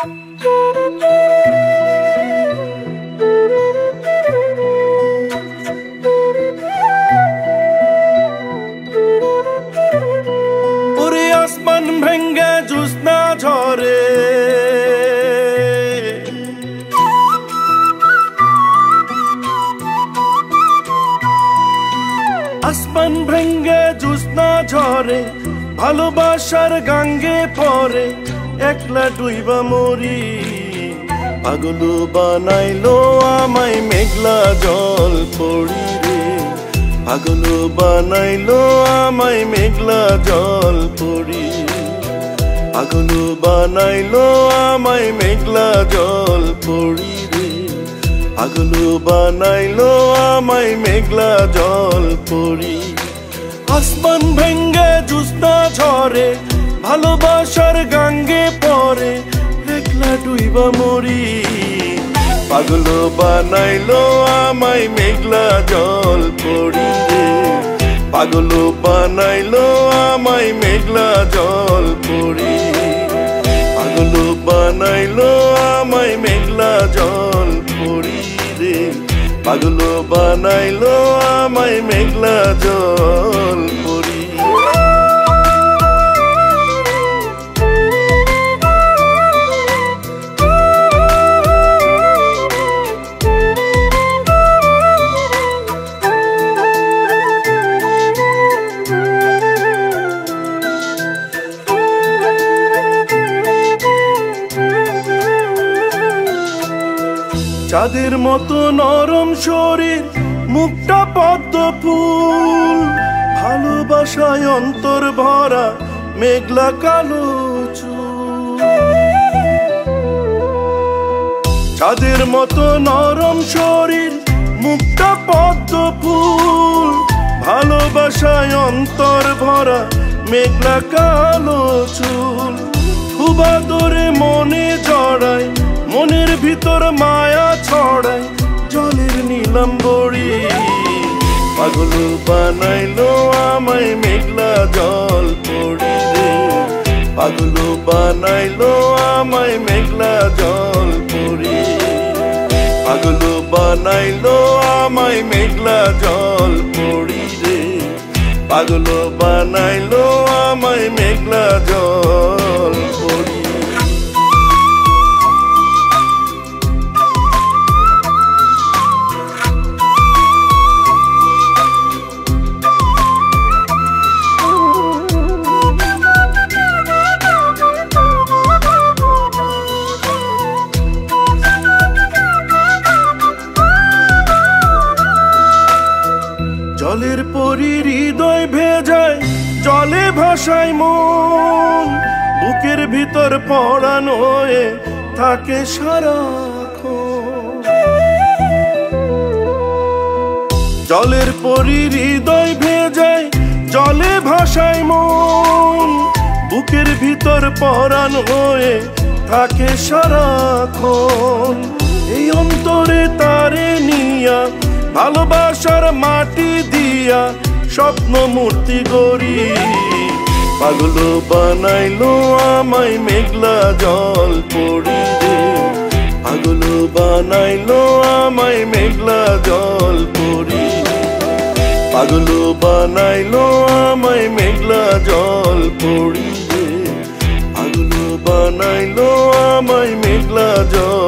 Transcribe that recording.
ওরে আসমান ভেঙ্গে জ্যোৎস্না ঝরে, আসমান ভেঙ্গে জ্যোৎস্না ঝরে, ভালোবাসার গাঙ্গে পরে একলা ডুইবা মরি। পাগল বানাইলো আমায় মেঘলা জল পড়ি রে, পাগল বানাইলো আমায় মেঘলা জল পড়ি, পাগল বানাইলো আমায় মেঘলা জল পড়ি রে, পাগল বানাইলো আমায় মেঘলা জল পড়ি। আসমান ভেঙ্গে জ্যোৎস্না ঝরে, ভালোবাসার গাঙ্গে পরে একলা ডুইবা মরি। পাগল বানাইলো আমায় মেঘলা জল পড়ি রে, পাগল বানাইলো আমায় মেঘলা জল পড়ি, পাগল বানাইলো আমায় মেঘলা জল পড়ি রে, পাগল বানাইলো আমায় মেঘলা জল পড়ি। চাঁদের মতো নরম শরীর, মুখটা পদ্ম ফুল, ভালোবাসায় অন্তর ভরা মেঘলা কালো চুল। চাঁদের মতো নরম শরীর, মুখটা পদ্ম ফুল, ভালোবাসায় অন্তর ভরা মেঘলা কালো চুল। খুব আদরে মনে জড়ায়, মনের ভিতর মায়া ছড়ায় জলের নিলাম বড়ি। পাগল বানাইলো আমায় মেঘলা জল পড়ি রে, পাগল বানাইলো আমায় মেঘলা জল পড়ি, পাগল বানাইলো আমায় মেঘলা জল পড়ি রে, পাগল বানাইলো আমায় মেঘলা জল পড়ি। জলের পরি হৃদয় ভেজায়, জলে ভাসায় মন, বুকের ভিতর পড়ানো হয়ে থাকে সারাক্ষণ। জলের পরি হৃদয় ভেজায়, জলে ভাসায় মন, বুকের ভিতর পড়ানো হয়ে থাকে সারাক্ষণ। এই অন্তরে তারে নিয়া, ভালোবাসার মাটি দিয়া স্বপ্ন মূর্তি গড়ি। পাগল বানাইলো আমায় মেঘলা জল পড়ি রে, পাগল বানাইলো আমায় মেঘলা জল পড়ি, পাগল বানাইলো আমায় মেঘলা জল পড়ি রে, পাগল বানাইলো আমায় মেঘলা জল